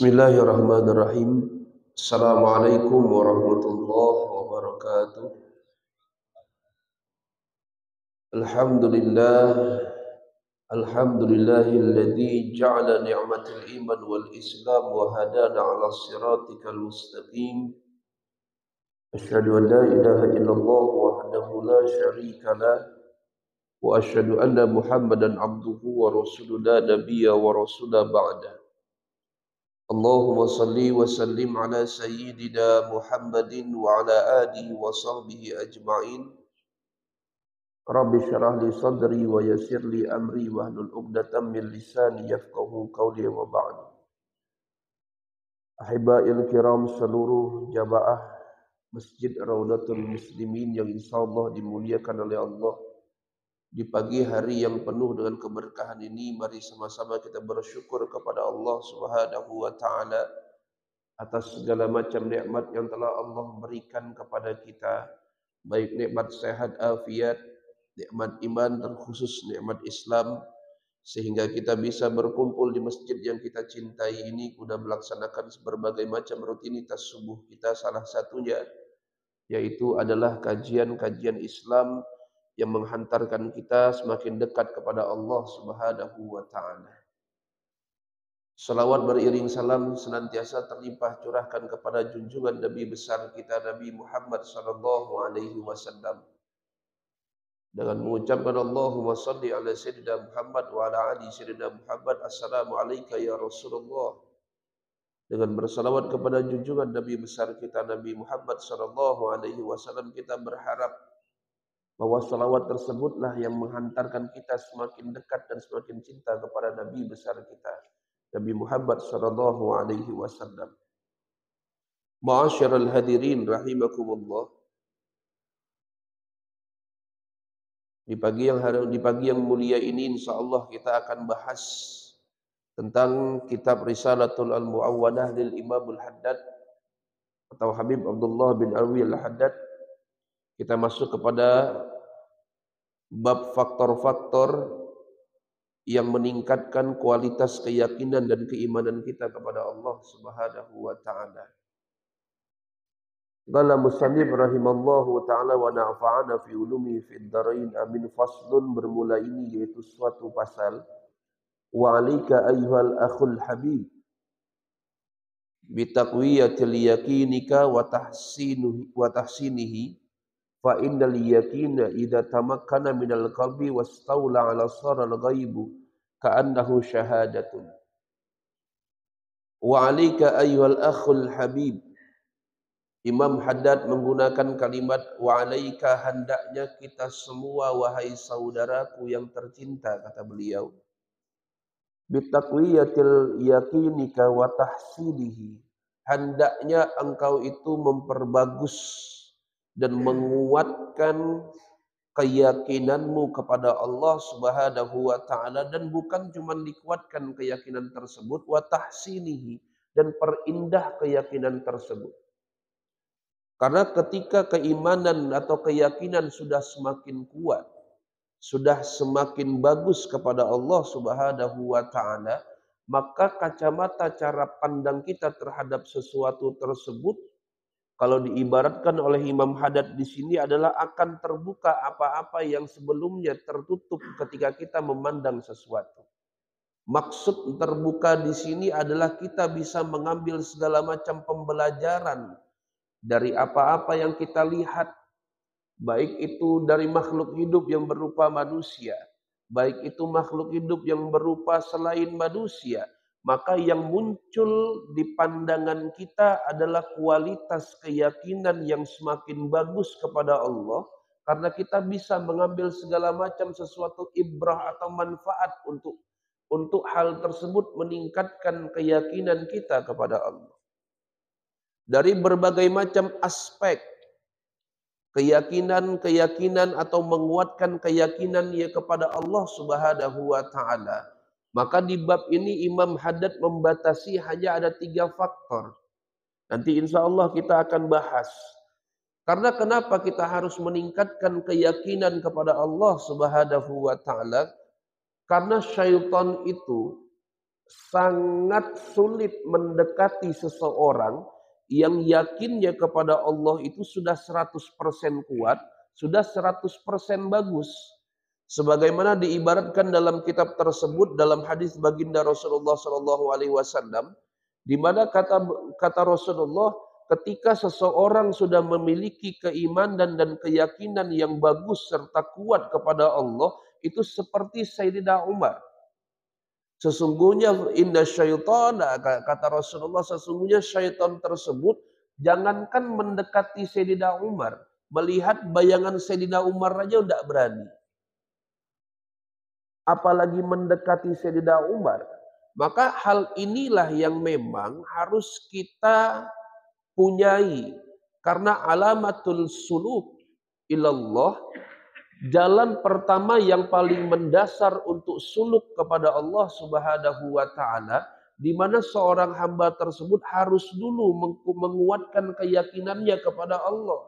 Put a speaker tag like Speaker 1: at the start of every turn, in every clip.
Speaker 1: Bismillahirrahmanirrahim. Assalamualaikum warahmatullahi wabarakatuh. Alhamdulillah. Alhamdulillahilladzi ja'ala ni'matal iman wal islam wa hadana 'ala siratikal mustaqim. Asyhadu an la ilaha illallah wahdahu la syarika lah wa asyhadu anna Muhammadan abduhu wa rasuluhu la nabiyya wa rasula ba'da. Allahumma salli wa sallim ala sayyidina Muhammadin wa ala alihi wa sahbihi ajma'in. Rabbi syrah li sadri wa yassir li amri wa hlul 'uqdatam min lisani yafqahu qawli wa ba'd. Ahibail kiram, seluruh jamaah Masjid Raudatul Muslimin yang insyaallah dimuliakan oleh Allah. Di pagi hari yang penuh dengan keberkahan ini, mari sama-sama kita bersyukur kepada Allah Subhanahu wa taala atas segala macam nikmat yang telah Allah berikan kepada kita, baik nikmat sehat afiat, nikmat iman, terkhusus nikmat Islam, sehingga kita bisa berkumpul di masjid yang kita cintai ini guna melaksanakan berbagai macam rutinitas subuh kita. Salah satunya yaitu adalah kajian-kajian Islam yang menghantarkan kita semakin dekat kepada Allah Subhanahu wa taala. Salawat beriring salam senantiasa terlimpah curahkan kepada junjungan Nabi besar kita Nabi Muhammad sallallahu alaihi wasallam. Dengan mengucapkan Allahumma salli ala sayyidina Muhammad wa ala ali sayyidina Muhammad. Assalamu alayka ya Rasulullah. Dengan bersalawat kepada junjungan Nabi besar kita Nabi Muhammad sallallahu alaihi wasallam, kita berharap bahwa salawat tersebutlah yang menghantarkan kita semakin dekat dan semakin cinta kepada Nabi besar kita Nabi Muhammad sallallahu alaihi wasallam. Ma'asyiral hadirin rahimakumullah. Di pagi yang mulia ini insyaallah kita akan bahas tentang kitab Risalatul Al-Mu'awwadah lil Imam Al-Haddad atau Habib Abdullah bin Alwi Al-Haddad. Kita masuk kepada bab faktor-faktor yang meningkatkan kualitas keyakinan dan keimanan kita kepada Allah Subhanahu wa taala. Qala musannif rahimallahu taala wa nafa'ana fi ulumi fid dharain amin. Faslun, bermula ini yaitu suatu pasal. Wa 'alaika ayyuhal akhul habib bi taqwiyatil yaqinika wa tahsinihi fa innal yaqina idza tamakkana minal qalbi wastawla 'ala saral ghaibu ka'annahu syahadatun. Wa 'alaika ayyuhal akhul habib. Imam Haddad menggunakan kalimat wa 'alaika, hendaknya kita semua wahai saudaraku yang tercinta, kata beliau, bi taqwiyatil yaqinika wa tahsinihi, hendaknya engkau itu memperbagus dan menguatkan keyakinanmu kepada Allah Subhanahu wa taala, dan bukan cuma dikuatkan keyakinan tersebut, wa tahsinihi, dan perindah keyakinan tersebut. Karena ketika keimanan atau keyakinan sudah semakin kuat, sudah semakin bagus kepada Allah Subhanahu wa taala, maka kacamata cara pandang kita terhadap sesuatu tersebut, kalau diibaratkan oleh Imam Haddad di sini, adalah akan terbuka apa-apa yang sebelumnya tertutup ketika kita memandang sesuatu. Maksud terbuka di sini adalah kita bisa mengambil segala macam pembelajaran dari apa-apa yang kita lihat, baik itu dari makhluk hidup yang berupa manusia, baik itu makhluk hidup yang berupa selain manusia. Maka yang muncul di pandangan kita adalah kualitas keyakinan yang semakin bagus kepada Allah, karena kita bisa mengambil segala macam sesuatu ibrah atau manfaat untuk hal tersebut meningkatkan keyakinan kita kepada Allah. Dari berbagai macam aspek keyakinan atau menguatkan keyakinan kepada Allah Subhanahu wa taala. Maka di bab ini Imam Haddad membatasi hanya ada 3 faktor. Nanti insya Allah kita akan bahas. Karena kenapa kita harus meningkatkan keyakinan kepada Allah Subhanahu wa taala? Karena syaitan itu sangat sulit mendekati seseorang yang yakinnya kepada Allah itu sudah 100% kuat, sudah 100% bagus. Sebagaimana diibaratkan dalam kitab tersebut dalam hadis baginda Rasulullah Shallallahu Alaihi Wasallam, di mana kata Rasulullah, ketika seseorang sudah memiliki keimanan dan keyakinan yang bagus serta kuat kepada Allah, itu seperti Sayyidina Umar. Sesungguhnya inna syaitana, kata Rasulullah, sesungguhnya syaitan tersebut jangankan mendekati Sayyidina Umar, melihat bayangan Sayyidina Umar aja tidak berani. Apalagi mendekati Sayyidina Umar. Maka hal inilah yang memang harus kita punyai. Karena alamatul suluk ilallah, jalan pertama yang paling mendasar untuk suluk kepada Allah Subhanahu wa taala, di mana seorang hamba tersebut harus dulu menguatkan keyakinannya kepada Allah.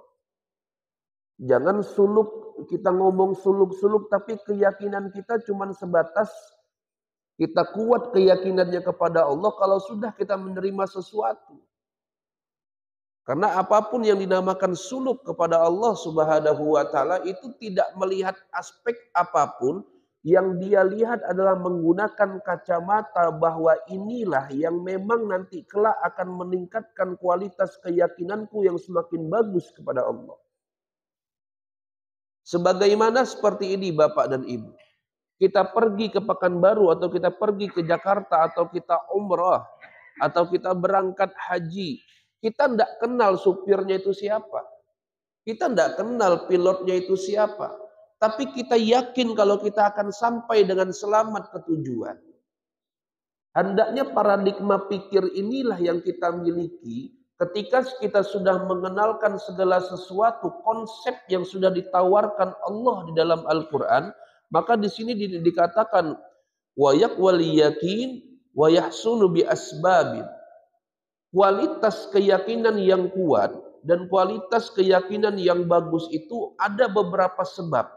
Speaker 1: Jangan suluk, kita ngomong suluk-suluk tapi keyakinan kita cuma sebatas kita kuat keyakinannya kepada Allah kalau sudah kita menerima sesuatu. Karena apapun yang dinamakan suluk kepada Allah Subhanahu wa taala itu tidak melihat aspek apapun, yang dia lihat adalah menggunakan kacamata bahwa inilah yang memang nanti kelak akan meningkatkan kualitas keyakinanku yang semakin bagus kepada Allah. Sebagaimana seperti ini Bapak dan Ibu. Kita pergi ke Pekanbaru atau kita pergi ke Jakarta atau kita umrah atau kita berangkat haji. Kita tidak kenal supirnya itu siapa. Kita tidak kenal pilotnya itu siapa. Tapi kita yakin kalau kita akan sampai dengan selamat ke tujuan. Hendaknya paradigma pikir inilah yang kita miliki ketika kita sudah mengenalkan segala sesuatu, konsep yang sudah ditawarkan Allah di dalam Al-Quran, maka di sini dikatakan wayak waliyakin wayahsunu bi asbabin. Kualitas keyakinan yang kuat dan kualitas keyakinan yang bagus itu ada beberapa sebab.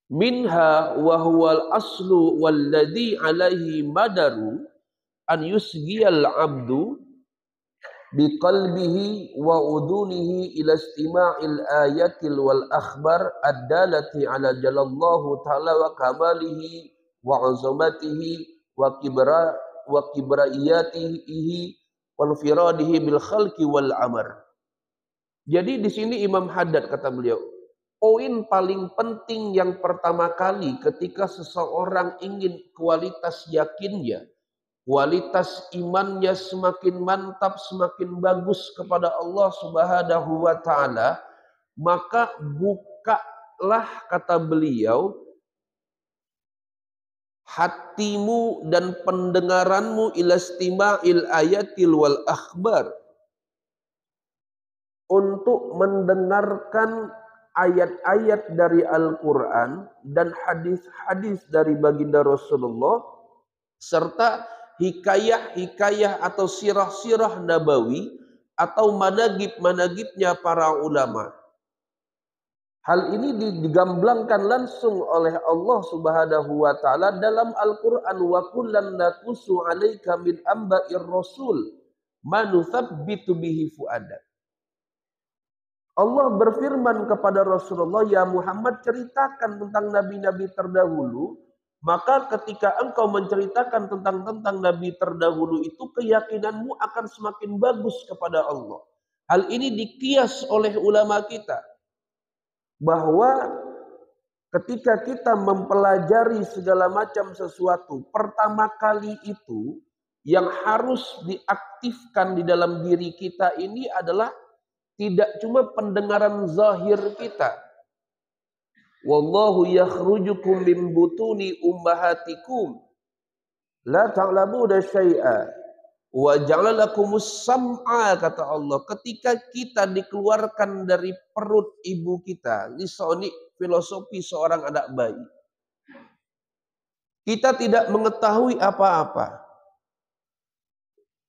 Speaker 1: Minha wa huwal aslu walladhi alaihi madaru an yusgiyal abdu biqalbihi wa udunihi ila istima'il ayatil wal akhbar ad-dalati ala jalallahu ta'ala wa kamalihi wa azamatihi wa kibraiyatihi wal firadihi bil khalqi wal amr. Jadi di sini Imam Haddad kata beliau, poin paling penting yang pertama kali ketika seseorang ingin kualitas yakinnya, kualitas imannya semakin mantap, semakin bagus kepada Allah Subhanahu wa taala, maka bukalah, kata beliau, hatimu dan pendengaranmu ila istima'il ayatil wal akhbar, untuk mendengarkan ayat-ayat dari Al-Quran dan hadis-hadis dari baginda Rasulullah serta hikayah-hikayah atau sirah-sirah nabawi atau managib-managibnya para ulama. Hal ini digamblangkan langsung oleh Allah Subhanahu wa taala dalam Al-Qur'an, wa kullan naqussu 'alaika min amba'ir rasul ma nuthabbitu bihi fu'adak. Allah berfirman kepada Rasulullah, ya Muhammad, ceritakan tentang nabi-nabi terdahulu. Maka ketika engkau menceritakan tentang nabi terdahulu itu, keyakinanmu akan semakin bagus kepada Allah. Hal ini dikias oleh ulama kita, bahwa ketika kita mempelajari segala macam sesuatu, pertama kali itu yang harus diaktifkan di dalam diri kita ini adalah tidak cuma pendengaran zahir kita. Wallahu yakhrujukum min butuni ummahatikum la ta'lamuna syai'a wa ja'ala lakumus sam'a, kata Allah. Ketika kita dikeluarkan dari perut ibu kita, ini filosofi seorang anak bayi. Kita tidak mengetahui apa-apa.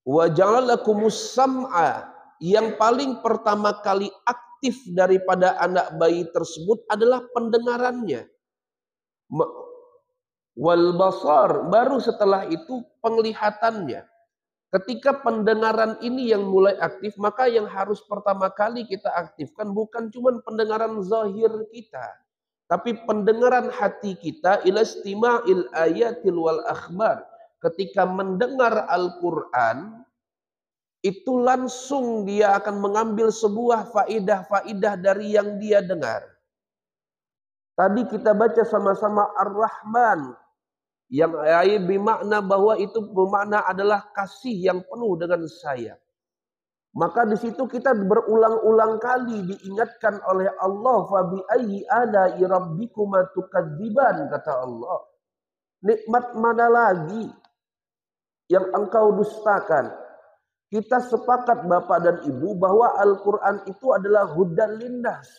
Speaker 1: Wa ja'ala lakumus sam'a, yang paling pertama kali aktif daripada anak bayi tersebut adalah pendengarannya. wal basar, baru setelah itu penglihatannya. Ketika pendengaran ini yang mulai aktif, maka yang harus pertama kali kita aktifkan bukan cuma pendengaran zahir kita, tapi pendengaran hati kita, ila istima'il ayatil wal akhbar. Ketika mendengar Al-Quran, itu langsung dia akan mengambil sebuah faidah-faidah dari yang dia dengar. Tadi kita baca sama-sama Ar-Rahman, yang bermakna bahwa itu bermakna adalah kasih yang penuh dengan sayang. Maka di situ kita berulang-ulang kali diingatkan oleh Allah, fa bi ayyi ala'i rabbikuma tukadziban, kata Allah. Nikmat mana lagi yang engkau dustakan? Kita sepakat Bapak dan Ibu bahwa Al-Quran itu adalah hudan lindas,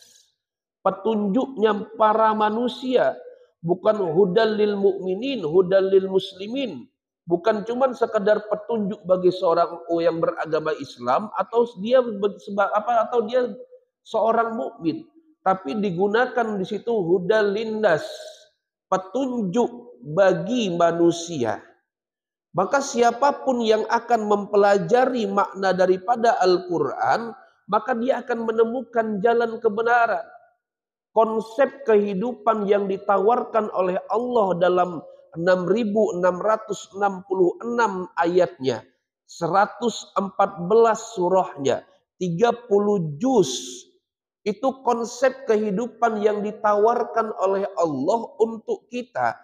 Speaker 1: petunjuknya para manusia, bukan hudan lil mukminin, hudan lil muslimin. Bukan cuma sekadar petunjuk bagi seorang yang beragama Islam atau dia seorang mukmin, tapi digunakan di situ hudan lindas, petunjuk bagi manusia. Maka siapapun yang akan mempelajari makna daripada Al-Quran, maka dia akan menemukan jalan kebenaran. Konsep kehidupan yang ditawarkan oleh Allah dalam 6.666 ayatnya, 114 surahnya, 30 juz. Itu konsep kehidupan yang ditawarkan oleh Allah untuk kita.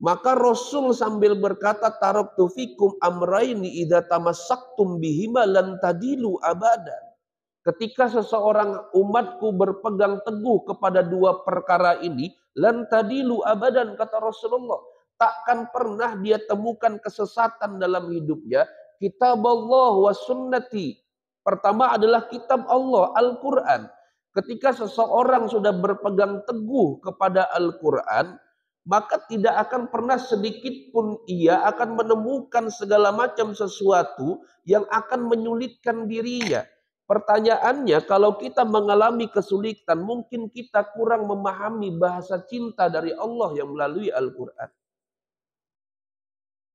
Speaker 1: Maka Rasul sambil berkata, taraktu fikum amraini idza tamassaktum bihima lan tadilu abadan. Ketika seseorang umatku berpegang teguh kepada dua perkara ini, lan tadilu abadan, kata Rasulullah, takkan pernah dia temukan kesesatan dalam hidupnya. Kitab Allah wa sunnati. Pertama adalah kitab Allah, Al-Quran. Ketika seseorang sudah berpegang teguh kepada Al-Quran, maka tidak akan pernah sedikit pun ia akan menemukan segala macam sesuatu yang akan menyulitkan dirinya. Pertanyaannya, kalau kita mengalami kesulitan, mungkin kita kurang memahami bahasa cinta dari Allah yang melalui Al-Quran.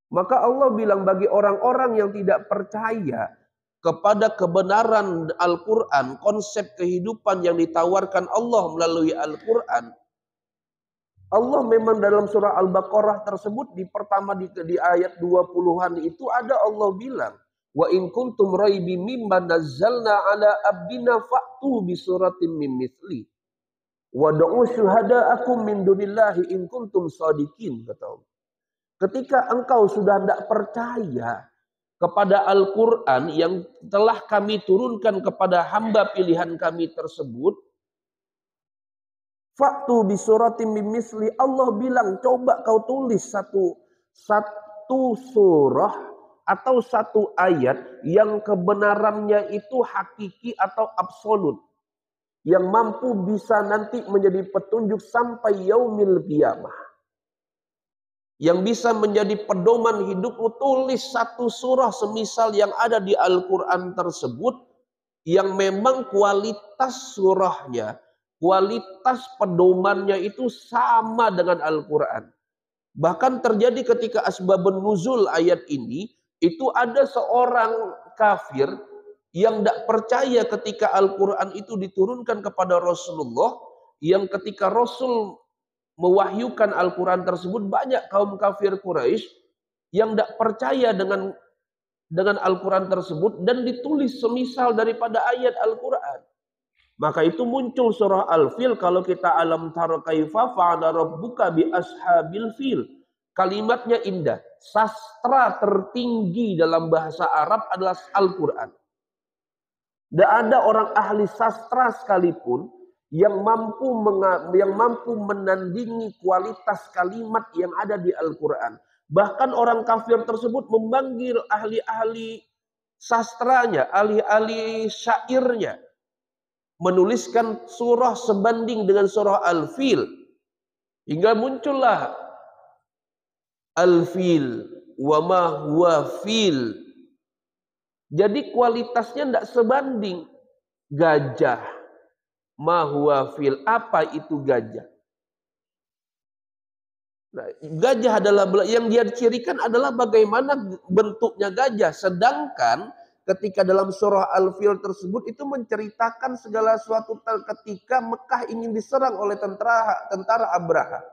Speaker 1: Maka Allah bilang bagi orang-orang yang tidak percaya kepada kebenaran Al-Quran, konsep kehidupan yang ditawarkan Allah melalui Al-Quran, Allah memang dalam surah Al-Baqarah tersebut di ayat 20-an itu ada Allah bilang, wa in kuntum raibi mimma nazzalna ala abdina fa'tu bi suratin min mithli wa da'u syuhada'akum min dunillahi in kuntum shadiqin, kata Allah. Ketika engkau sudah tidak percaya kepada Al-Quran yang telah kami turunkan kepada hamba pilihan kami tersebut, faktu bi suratin min misli, Allah bilang coba kau tulis satu surah atau satu ayat yang kebenarannya itu hakiki atau absolut, yang mampu bisa nanti menjadi petunjuk sampai yaumil qiyamah, yang bisa menjadi pedoman hidupmu. Tulis satu surah semisal yang ada di Al-Quran tersebut, yang memang kualitas surahnya, kualitas pedomannya itu sama dengan Al-Quran. Bahkan terjadi ketika asbabun nuzul ayat ini, itu ada seorang kafir yang tidak percaya ketika Al-Quran itu diturunkan kepada Rasulullah, yang ketika Rasul mewahyukan Al-Quran tersebut, banyak kaum kafir Quraisy yang tidak percaya dengan Al-Quran tersebut dan ditulis semisal daripada ayat Al-Quran. Maka itu muncul surah Al-Fil. Kalau kita alam tara kaifa fa'ala rabbuka bi ashabil fil. Kalimatnya indah. Sastra tertinggi dalam bahasa Arab adalah Al-Quran. Tidak ada orang ahli sastra sekalipun yang mampu menandingi kualitas kalimat yang ada di Al-Quran. Bahkan orang kafir tersebut memanggil ahli-ahli sastranya, ahli-ahli syairnya, menuliskan surah sebanding dengan surah Al-Fil. Hingga muncullah Al-Fil wa ma huwa fil. Jadi kualitasnya tidak sebanding. Gajah, ma huwa fil, apa itu gajah? Nah, gajah adalah yang dia cirikan adalah bagaimana bentuknya gajah. Sedangkan ketika dalam surah Al-Fil tersebut itu menceritakan segala sesuatu ketika Mekah ingin diserang oleh tentara Abraha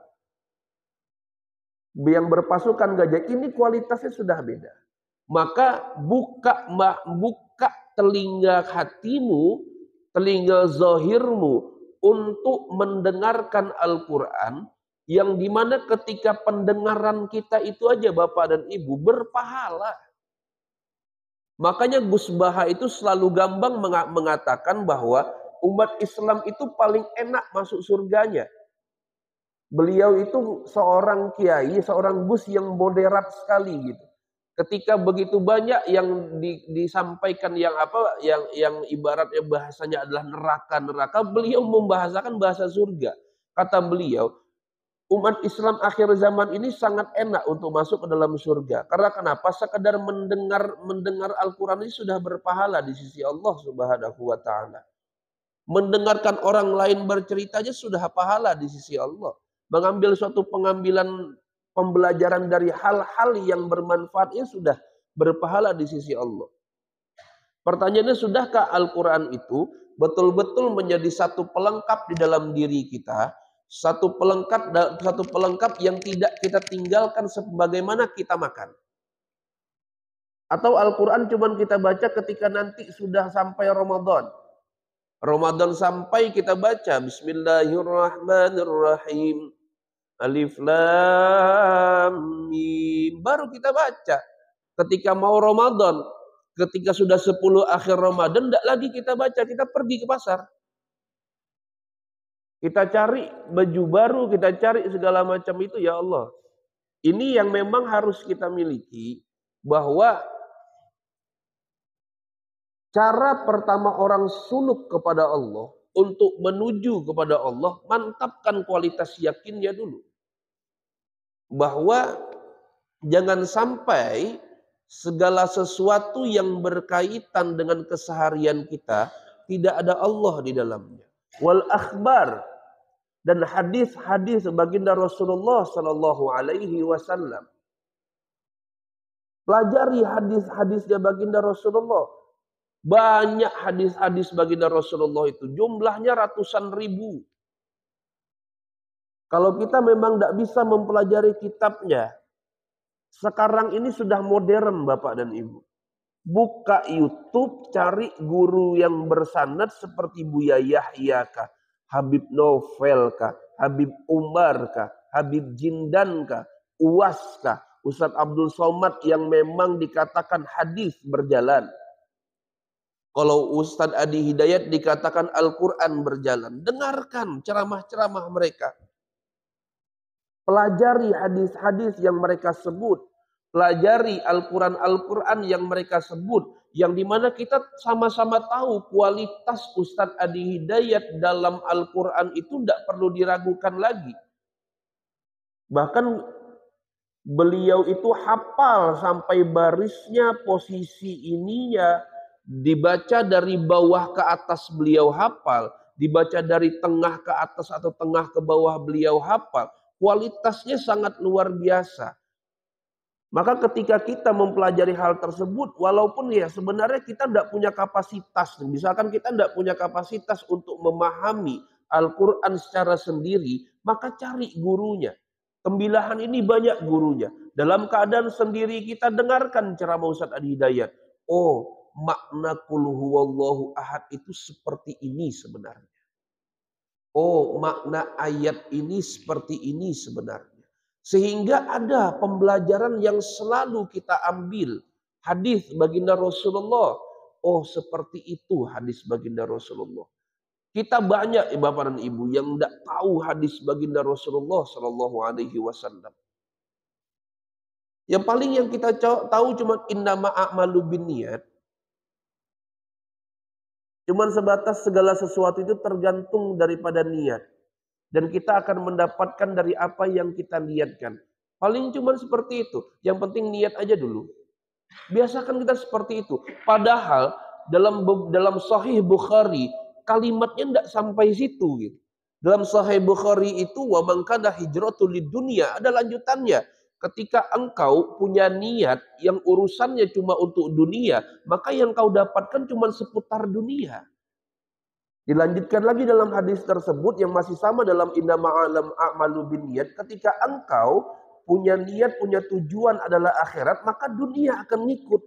Speaker 1: yang berpasukan gajah, ini kualitasnya sudah beda. Maka buka telinga hatimu, telinga zahirmu untuk mendengarkan Al-Quran, yang dimana ketika pendengaran kita itu aja Bapak dan Ibu berpahala. Makanya Gus Baha itu selalu gambang mengatakan bahwa umat Islam itu paling enak masuk surganya. Beliau itu seorang kiai, seorang Gus yang moderat sekali gitu. Ketika begitu banyak yang disampaikan yang ibaratnya bahasanya adalah neraka, beliau membahasakan bahasa surga. Kata beliau, umat Islam akhir zaman ini sangat enak untuk masuk ke dalam surga. Karena kenapa? Sekedar mendengar Al-Quran ini sudah berpahala di sisi Allah Subhanahu wa Ta'ala. Mendengarkan orang lain bercerita aja sudah pahala di sisi Allah. Mengambil suatu pembelajaran dari hal-hal yang bermanfaatnya sudah berpahala di sisi Allah. Pertanyaannya, sudahkah Al-Quran itu betul-betul menjadi satu pelengkap di dalam diri kita? Satu pelengkap yang tidak kita tinggalkan sebagaimana kita makan. Atau Al-Quran cuma kita baca ketika nanti sudah sampai Ramadan. Ramadan sampai kita baca Bismillahirrahmanirrahim. Alif Lam Mim. Baru kita baca. Ketika mau Ramadan, ketika sudah 10 akhir Ramadan, tidak lagi kita baca. Kita pergi ke pasar. Kita cari baju baru, kita cari segala macam itu, ya Allah. Ini yang memang harus kita miliki, bahwa cara pertama orang suluk kepada Allah, untuk menuju kepada Allah, mantapkan kualitas yakinnya dulu. Bahwa jangan sampai segala sesuatu yang berkaitan dengan keseharian kita, tidak ada Allah di dalamnya. Wal akhbar, dan hadis-hadis baginda Rasulullah Sallallahu Alaihi Wasallam. Pelajari hadis-hadisnya baginda Rasulullah. Banyak hadis-hadis baginda Rasulullah itu, jumlahnya ratusan ribu. Kalau kita memang tidak bisa mempelajari kitabnya, sekarang ini sudah modern Bapak dan Ibu. Buka YouTube, cari guru yang bersanad seperti Buya Yahya kah, Habib Novel kah, Habib Umar kah, Habib Jindan kah, Uwas kah, Ustadz Abdul Somad yang memang dikatakan hadis berjalan. Kalau Ustadz Adi Hidayat dikatakan Al-Quran berjalan. Dengarkan ceramah-ceramah mereka. Pelajari hadis-hadis yang mereka sebut. Pelajari Al-Quran yang mereka sebut. Yang dimana kita sama-sama tahu kualitas Ustadz Adi Hidayat dalam Al-Quran itu tidak perlu diragukan lagi. Bahkan beliau itu hafal sampai barisnya, posisi ininya, dibaca dari bawah ke atas beliau hafal, dibaca dari tengah ke atas atau tengah ke bawah beliau hafal. Kualitasnya sangat luar biasa. Maka ketika kita mempelajari hal tersebut, walaupun ya sebenarnya kita tidak punya kapasitas, misalkan kita tidak punya kapasitas untuk memahami Al-Quran secara sendiri, maka cari gurunya. Tembilahan ini banyak gurunya. Dalam keadaan sendiri kita dengarkan ceramah Ustadz Adi Hidayat. Oh, makna qul huwallahu ahad itu seperti ini sebenarnya. Oh, makna ayat ini seperti ini sebenarnya. Sehingga ada pembelajaran yang selalu kita ambil. Hadis baginda Rasulullah. Oh, seperti itu hadis baginda Rasulullah. Kita banyak Bapak dan Ibu yang tidak tahu hadis baginda Rasulullah Sallallahu Alaihi Wasallam. Yang paling yang kita tahu cuma innama a'malu binniyat. Cuman sebatas segala sesuatu itu tergantung daripada niat. Dan kita akan mendapatkan dari apa yang kita niatkan. Paling cuman seperti itu. Yang penting niat aja dulu. Biasakan kita seperti itu. Padahal dalam Sahih Bukhari kalimatnya tidak sampai situ gitu. Dalam Sahih Bukhari itu wa man kana hijratul lidunya ada lanjutannya. Ketika engkau punya niat yang urusannya cuma untuk dunia, maka yang kau dapatkan cuma seputar dunia. Dilanjutkan lagi dalam hadis tersebut yang masih sama dalam innama alam a'malu binniyat, ketika engkau punya niat, punya tujuan adalah akhirat, maka dunia akan ngikut.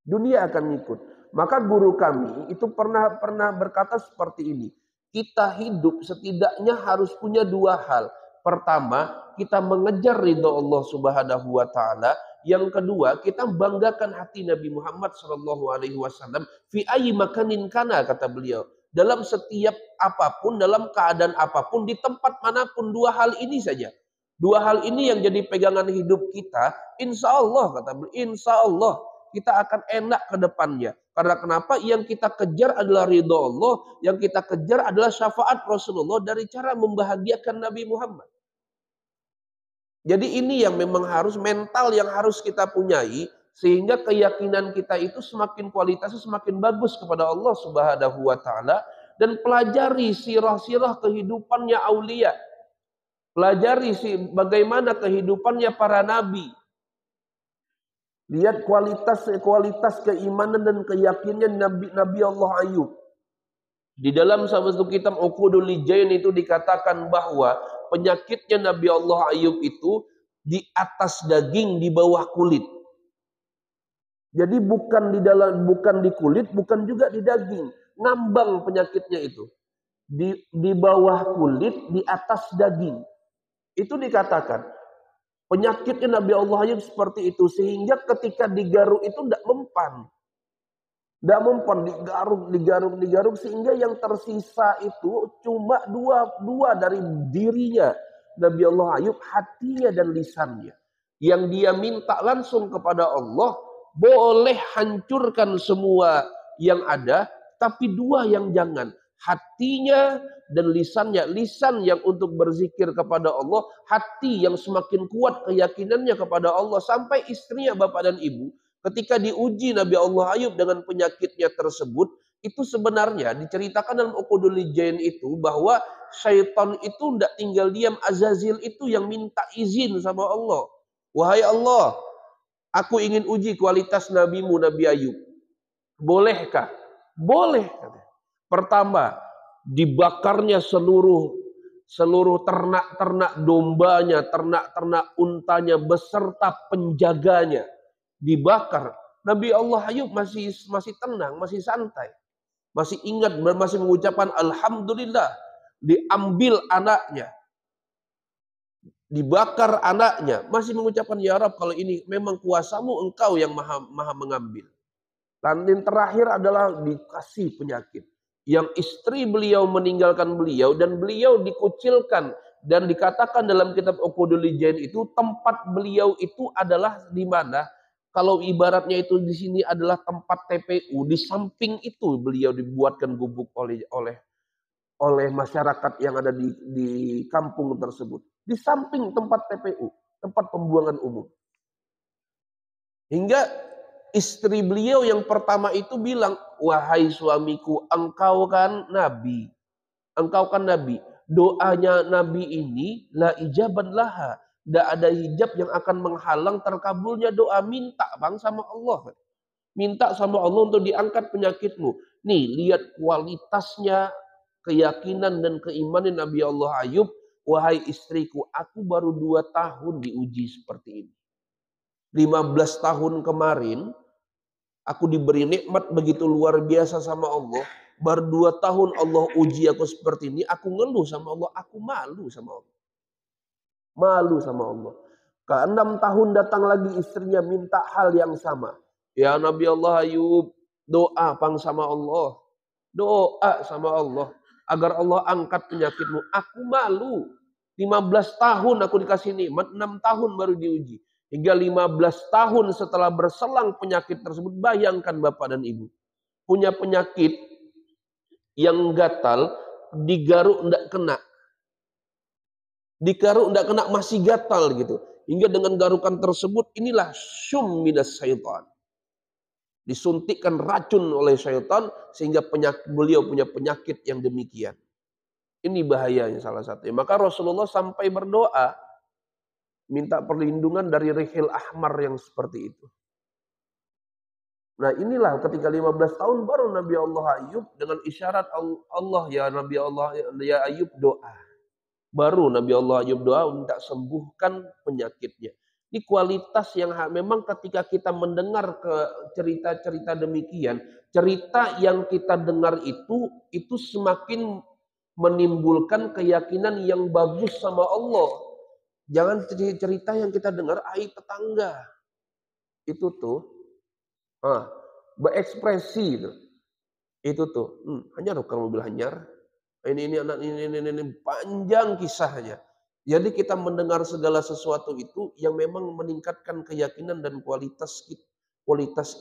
Speaker 1: Dunia akan ngikut. Maka guru kami itu pernah berkata seperti ini. Kita hidup setidaknya harus punya dua hal. Pertama, kita mengejar ridho Allah Subhanahu wa taala. Yang kedua, kita banggakan hati Nabi Muhammad sallallahu alaihi wasallam fi ayyi makanin kana, kata beliau. Dalam setiap apapun, dalam keadaan apapun, di tempat manapun, dua hal ini saja. Dua hal ini yang jadi pegangan hidup kita, insya Allah, kata beliau, insya Allah kita akan enak ke depannya. Karena kenapa? Yang kita kejar adalah ridho Allah, yang kita kejar adalah syafaat Rasulullah dari cara membahagiakan Nabi Muhammad. Jadi ini yang memang harus mental yang harus kita punyai, sehingga keyakinan kita itu semakin kualitasnya semakin bagus kepada Allah Subhanahu wa taala, dan pelajari sirah-sirah kehidupannya aulia. Pelajari bagaimana kehidupannya para nabi. Lihat kualitas keimanan dan keyakinan Nabi Allah Ayub. Di dalam salah satu kitab Uqudul Lijain itu dikatakan bahwa penyakitnya Nabi Allah Ayub itu di atas daging, di bawah kulit. Jadi bukan di kulit, bukan juga di daging. Ngambang penyakitnya itu. Di bawah kulit, di atas daging. Itu dikatakan. Penyakitnya Nabi Allah Ayub seperti itu. Sehingga ketika digaruk itu tidak mempan. Tidak mempan, digaruk. Sehingga yang tersisa itu cuma dua dari dirinya. Nabi Allah Ayub, hatinya dan lisannya. Yang dia minta langsung kepada Allah, boleh hancurkan semua yang ada, tapi dua yang jangan. Hatinya dan lisannya. Lisan yang untuk berzikir kepada Allah, hati yang semakin kuat keyakinannya kepada Allah. Sampai istrinya, bapak dan ibu, ketika diuji Nabi Allah Ayub dengan penyakitnya tersebut, itu sebenarnya diceritakan dalam Uqudul Lijain itu bahwa syaitan itu tidak tinggal diam. Azazil itu yang minta izin sama Allah. Wahai Allah, aku ingin uji kualitas nabimu Nabi Ayub. Bolehkah? Boleh. Pertama, dibakarnya seluruh ternak-ternak dombanya, ternak-ternak untanya beserta penjaganya. Dibakar. Nabi Allah Ayub masih tenang, masih santai. Masih ingat, masih mengucapkan alhamdulillah. Diambil anaknya. Dibakar anaknya. Masih mengucapkan ya Rabb, kalau ini memang kuasamu, engkau yang maha mengambil. Dan yang terakhir adalah dikasih penyakit. Yang istri beliau meninggalkan beliau dan beliau dikucilkan. Dan dikatakan dalam kitab Uqudul Lijain itu tempat beliau itu adalah di mana? Kalau ibaratnya itu di sini adalah tempat TPU, di samping itu beliau dibuatkan gubuk oleh masyarakat yang ada di kampung tersebut. Di samping tempat TPU, tempat pembuangan umum. Hingga istri beliau yang pertama itu bilang, wahai suamiku, engkau kan nabi. Engkau kan nabi. Doanya nabi ini la ijaban laha. Tidak ada hijab yang akan menghalang terkabulnya doa. Minta bang sama Allah. Minta sama Allah untuk diangkat penyakitmu. Nih, lihat kualitasnya keyakinan dan keimanan Nabi Allah Ayub. Wahai istriku, aku baru 2 tahun diuji seperti ini. 15 tahun kemarin, aku diberi nikmat begitu luar biasa sama Allah. Baru 2 tahun Allah uji aku seperti ini. Aku ngeluh sama Allah. Aku malu sama Allah. Malu sama Allah. Ke 6 tahun datang lagi istrinya minta hal yang sama. Ya Nabi Allah Ayub, doa pang sama Allah. Doa sama Allah. Agar Allah angkat penyakitmu. Aku malu. 15 tahun aku dikasih nikmat, 6 tahun baru diuji. Hingga 15 tahun setelah berselang penyakit tersebut, bayangkan bapak dan ibu. Punya penyakit yang gatal, digaruk enggak kena. Digaruk enggak kena, masih gatal gitu. Hingga dengan garukan tersebut, inilah syum minas syaitan. Disuntikkan racun oleh syaitan, sehingga beliau punya penyakit yang demikian. Ini bahayanya salah satunya. Maka Rasulullah sampai berdoa minta perlindungan dari rihil ahmar yang seperti itu. Nah inilah ketika 15 tahun baru Nabi Allah Ayub dengan isyarat Allah, ya Nabi Allah, ya Ayub doa. Baru Nabi Allah Ayub doa minta sembuhkan penyakitnya. Ini kualitas yang memang ketika kita mendengar ke cerita-cerita demikian, cerita yang kita dengar itu semakin menimbulkan keyakinan yang bagus sama Allah. Jangan cerita yang kita dengar aib tetangga. Itu tuh berekspresi itu. Itu tuh, hanyar kalau mobil hanyar. Ini anak ini panjang kisahnya. Jadi kita mendengar segala sesuatu itu yang memang meningkatkan keyakinan dan kualitas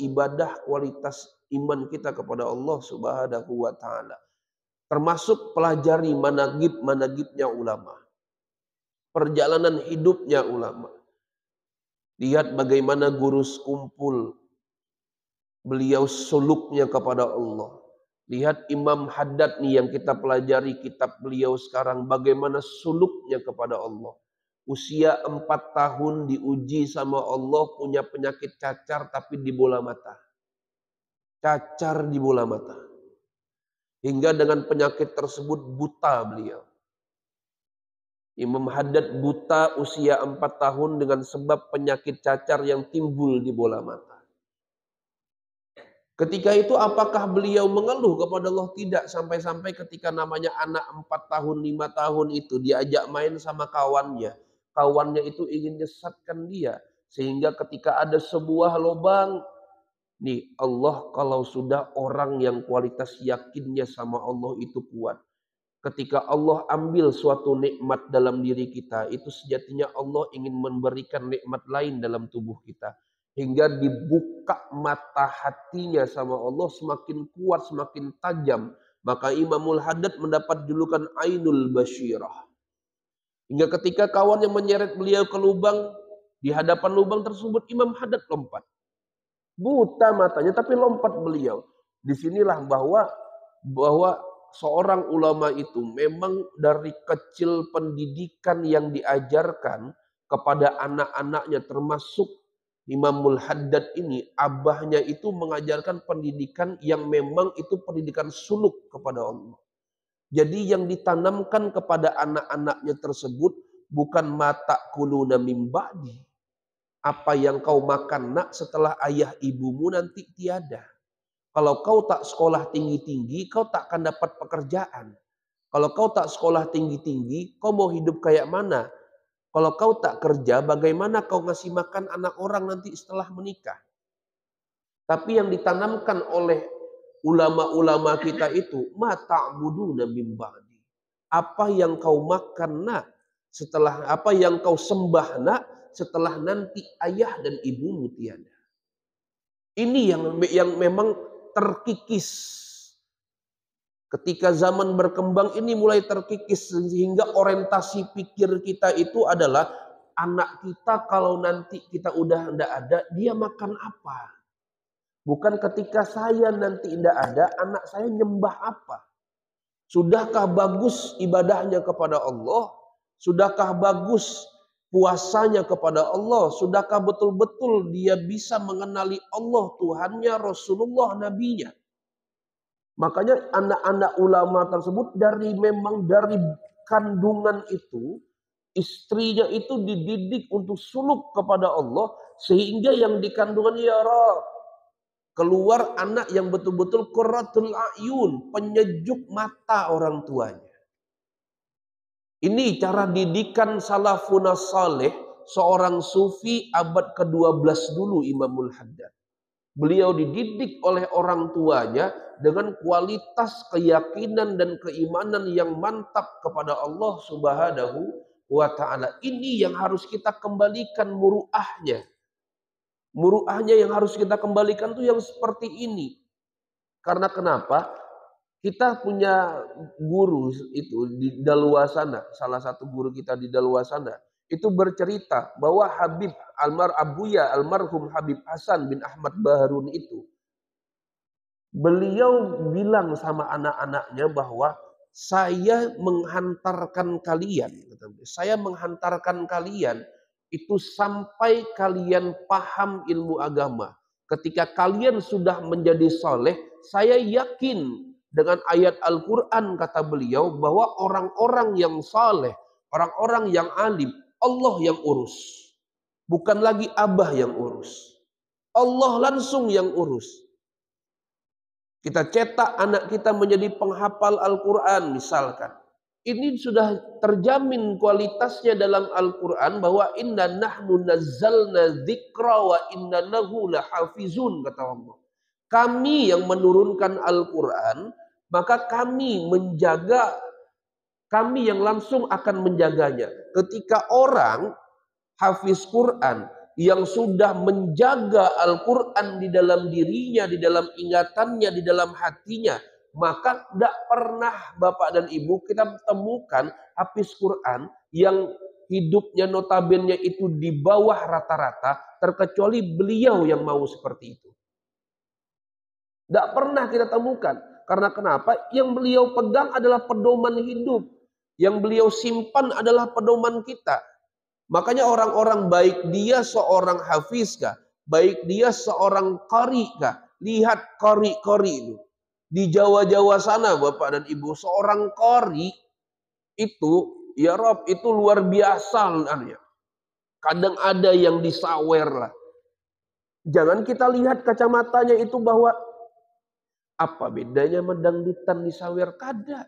Speaker 1: ibadah, kualitas iman kita kepada Allah Subhanahu wa taala. Termasuk pelajari managibnya ulama. Perjalanan hidupnya ulama. Lihat bagaimana guru kumpul. Beliau suluknya kepada Allah. Lihat Imam Haddad nih yang kita pelajari kitab beliau sekarang. Bagaimana suluknya kepada Allah. Usia 4 tahun diuji sama Allah punya penyakit cacar tapi di bola mata. Cacar di bola mata. Hingga dengan penyakit tersebut buta beliau. Imam Haddad buta usia 4 tahun dengan sebab penyakit cacar yang timbul di bola mata. Ketika itu apakah beliau mengeluh kepada Allah? Tidak. Sampai-sampai ketika namanya anak 4 tahun, 5 tahun itu diajak main sama kawannya. Kawannya itu ingin nyesatkan dia. Sehingga ketika ada sebuah lubang, nih Allah kalau sudah orang yang kualitas yakinnya sama Allah itu kuat. Ketika Allah ambil suatu nikmat dalam diri kita, itu sejatinya Allah ingin memberikan nikmat lain dalam tubuh kita. Hingga dibuka mata hatinya sama Allah semakin kuat, semakin tajam. Maka Imamul Haddad mendapat julukan Ainul Basyirah. Hingga ketika kawannya menyeret beliau ke lubang, di hadapan lubang tersebut Imam Haddad lompat. Buta matanya tapi lompat beliau. Disinilah bahwa seorang ulama itu memang dari kecil pendidikan yang diajarkan kepada anak-anaknya termasuk Imamul Haddad ini, abahnya itu mengajarkan pendidikan yang memang itu pendidikan suluk kepada Allah. Jadi yang ditanamkan kepada anak-anaknya tersebut bukan mata kuluna mim ba'di. Apa yang kau makan nak setelah ayah ibumu nanti tiada. Kalau kau tak sekolah tinggi-tinggi, kau tak akan dapat pekerjaan. Kalau kau tak sekolah tinggi-tinggi, kau mau hidup kayak mana? Kalau kau tak kerja, bagaimana kau ngasih makan anak orang nanti setelah menikah? Tapi yang ditanamkan oleh ulama-ulama kita itu, ma ta'buduna min ba'di. Apa yang kau makan nak, setelah apa yang kau sembah nak, setelah nanti ayah dan ibumu tiada. Ini yang memang terkikis. Ketika zaman berkembang ini mulai terkikis sehingga orientasi pikir kita itu adalah anak kita kalau nanti kita udah tidak ada, dia makan apa? Bukan ketika saya nanti tidak ada, anak saya nyembah apa? Sudahkah bagus ibadahnya kepada Allah? Sudahkah bagus puasanya kepada Allah? Sudahkah betul-betul dia bisa mengenali Allah, Tuhannya, Rasulullah, Nabinya? Makanya anak-anak ulama tersebut dari kandungan itu, istrinya itu dididik untuk suluk kepada Allah, sehingga yang di kandungan ya Rabb, keluar anak yang betul-betul qurratul a'yun, penyejuk mata orang tuanya. Ini cara didikan salafun saleh, seorang sufi abad ke-12 dulu Imamul Haddad. Beliau dididik oleh orang tuanya dengan kualitas keyakinan dan keimanan yang mantap kepada Allah Subhanahu wa taala. Ini yang harus kita kembalikan muruahnya. Muruahnya yang harus kita kembalikan tuh yang seperti ini. Karena kenapa? Kita punya guru itu di Dalwasana, salah satu guru kita di Dalwasana, itu bercerita bahwa Habib almarhum Habib Hasan bin Ahmad Baharun itu, beliau bilang sama anak-anaknya bahwa saya menghantarkan kalian, saya menghantarkan kalian itu sampai kalian paham ilmu agama. Ketika kalian sudah menjadi soleh, saya yakin dengan ayat Al-Quran kata beliau bahwa orang-orang yang soleh, orang-orang yang alim, Allah yang urus. Bukan lagi abah yang urus. Allah langsung yang urus. Kita cetak anak kita menjadi penghafal Al-Quran misalkan. Ini sudah terjamin kualitasnya dalam Al-Quran bahwa inna nahnu nazzalna dzikra wa inna lahu lahafizun kata Allah. Kami yang menurunkan Al-Quran, maka kami menjaga, kami yang langsung akan menjaganya. Ketika orang hafiz Quran yang sudah menjaga Al-Quran di dalam dirinya, di dalam ingatannya, di dalam hatinya, maka tidak pernah Bapak dan Ibu kita temukan hafiz Quran yang hidupnya notabene itu di bawah rata-rata, terkecuali beliau yang mau seperti itu. Tidak pernah kita temukan. Karena kenapa? Yang beliau pegang adalah pedoman hidup. Yang beliau simpan adalah pedoman kita. Makanya orang-orang baik dia seorang hafiz kah? Baik dia seorang qari kah? Lihat qari-qari itu. Di Jawa-Jawa sana Bapak dan Ibu, seorang qari itu, ya Rob, itu luar biasa. Kadang ada yang disawer lah. Jangan kita lihat kacamatanya itu bahwa apa bedanya medangdutan disawer? Kada.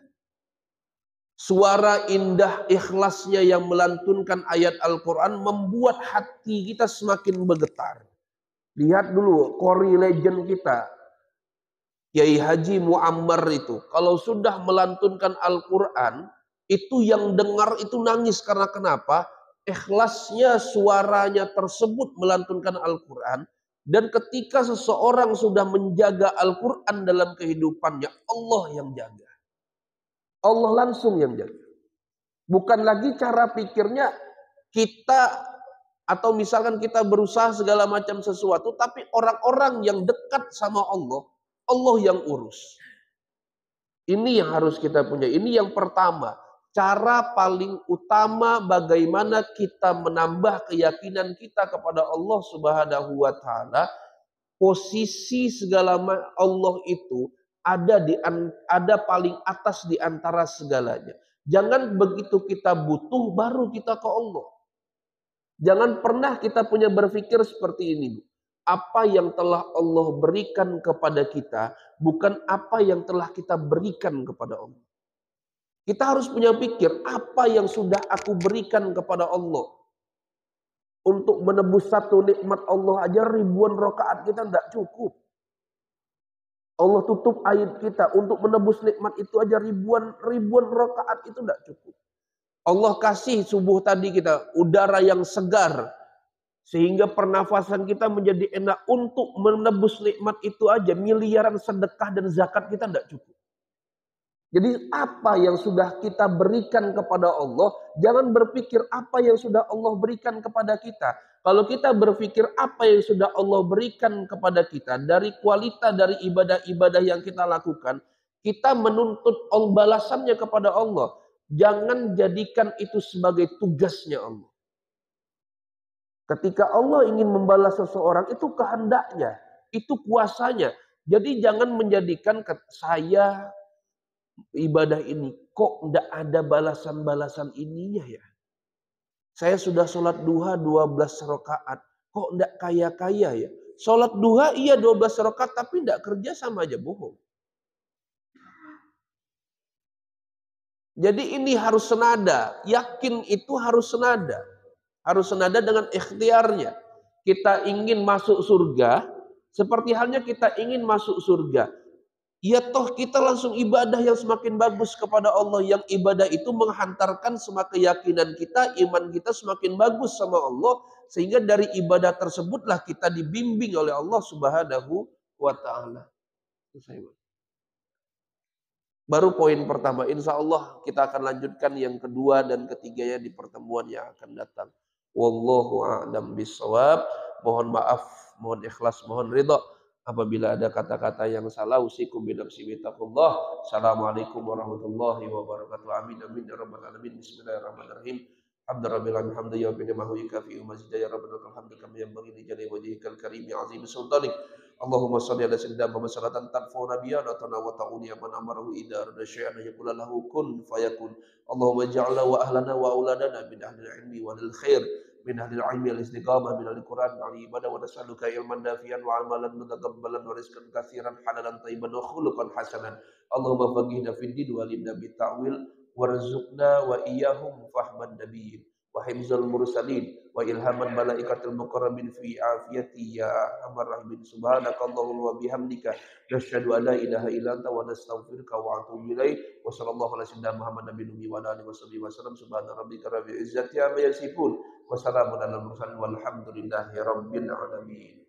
Speaker 1: Suara indah ikhlasnya yang melantunkan ayat Al-Quran membuat hati kita semakin bergetar. Lihat dulu qori legend kita, Kiai Haji Muammar itu. Kalau sudah melantunkan Al-Quran, itu yang dengar itu nangis. Karena kenapa? Ikhlasnya suaranya tersebut melantunkan Al-Quran. Dan ketika seseorang sudah menjaga Al-Quran dalam kehidupannya, Allah yang jaga. Allah langsung yang jaga. Bukan lagi cara pikirnya kita atau misalkan kita berusaha segala macam sesuatu, tapi orang-orang yang dekat sama Allah, Allah yang urus. Ini yang harus kita punya. Ini yang pertama. Cara paling utama bagaimana kita menambah keyakinan kita kepada Allah Subhanahu wa taala. Posisi segala Allah itu ada paling atas di antara segalanya. Jangan begitu kita butuh baru kita ke Allah. Jangan pernah kita punya berpikir seperti ini, Bu. Apa yang telah Allah berikan kepada kita bukan apa yang telah kita berikan kepada Allah. Kita harus punya pikir apa yang sudah aku berikan kepada Allah. Untuk menebus satu nikmat Allah aja ribuan rakaat kita tidak cukup. Allah tutup aib kita. Untuk menebus nikmat itu aja ribuan rakaat itu tidak cukup. Allah kasih subuh tadi kita udara yang segar. Sehingga pernafasan kita menjadi enak. Untuk menebus nikmat itu aja miliaran sedekah dan zakat kita tidak cukup. Jadi apa yang sudah kita berikan kepada Allah, jangan berpikir apa yang sudah Allah berikan kepada kita. Kalau kita berpikir apa yang sudah Allah berikan kepada kita, dari kualitas dari ibadah-ibadah yang kita lakukan, kita menuntut balasannya kepada Allah. Jangan jadikan itu sebagai tugasnya Allah. Ketika Allah ingin membalas seseorang, itu kehendaknya, itu kuasanya. Jadi jangan menjadikan saya ibadah ini kok tidak ada balasan-balasan ininya ya. Saya sudah sholat duha 12 rakaat, kok tidak kaya-kaya ya. Sholat duha iya 12 rakaat tapi tidak kerja sama aja bohong. Jadi ini harus senada, yakin itu harus senada. Harus senada dengan ikhtiarnya. Kita ingin masuk surga, seperti halnya kita ingin masuk surga. Ya toh kita langsung ibadah yang semakin bagus kepada Allah. Yang ibadah itu menghantarkan semua keyakinan kita, iman kita semakin bagus sama Allah. Sehingga dari ibadah tersebutlah kita dibimbing oleh Allah Subhanahu wa ta'ala. Baru poin pertama. Insya Allah kita akan lanjutkan yang kedua dan ketiganya di pertemuan yang akan datang. Wallahu a'lam bishawab. Mohon maaf, mohon ikhlas, mohon ridha Apabila ada kata-kata yang salah, usikum binafsi bittaqullah. Assalamualaikum warahmatullahi wabarakatuh. Amin amin ya rabbal alamin. Bismillahirrahmanirrahim. Hamdalillah hamda ya bi ni'mahu yakafi mazid ya rabbana alhamdu kama yanbaghi li jalali wajhikal karim azim sultanik. Allahumma shalli ala sayyidina Muhammad salatan tanfa'u nabiyana wa ta'uni man amarahu idza arada syai'an yaqulu lahu kun fayakun. Allahumma ij'alna wa ahlana wa auladana min ahli ilmi wa lil khair min ahli ilmi al istiqamah min al Qur'an al ibadah wa nas'aluka ilman nafi'an wa amalan mutakabbalan wa rizqan katsiran halalan thayyiban wa khuluqan hasanan. Allahumma faqihna fid din wa alimna bit ta'wil warzuqna wa iyyahum fahman nabiyyin wa hifzal mursalin wa ilhaman malaikatil muqarrabin fi afiyati ya arhamar rahimin. Subhanakallahumma wa bihamdika nasyhadu an la ilaha illa anta wa nastaghfiruka wa atubu ilaik. Wa sallallahu ala sayyidina Muhammad nabiyyi wa ala alihi wasallam. Subhana rabbika rabbil izzati amma yasifun wa salamun alal mursalin walhamdulillahi rabbil alamin.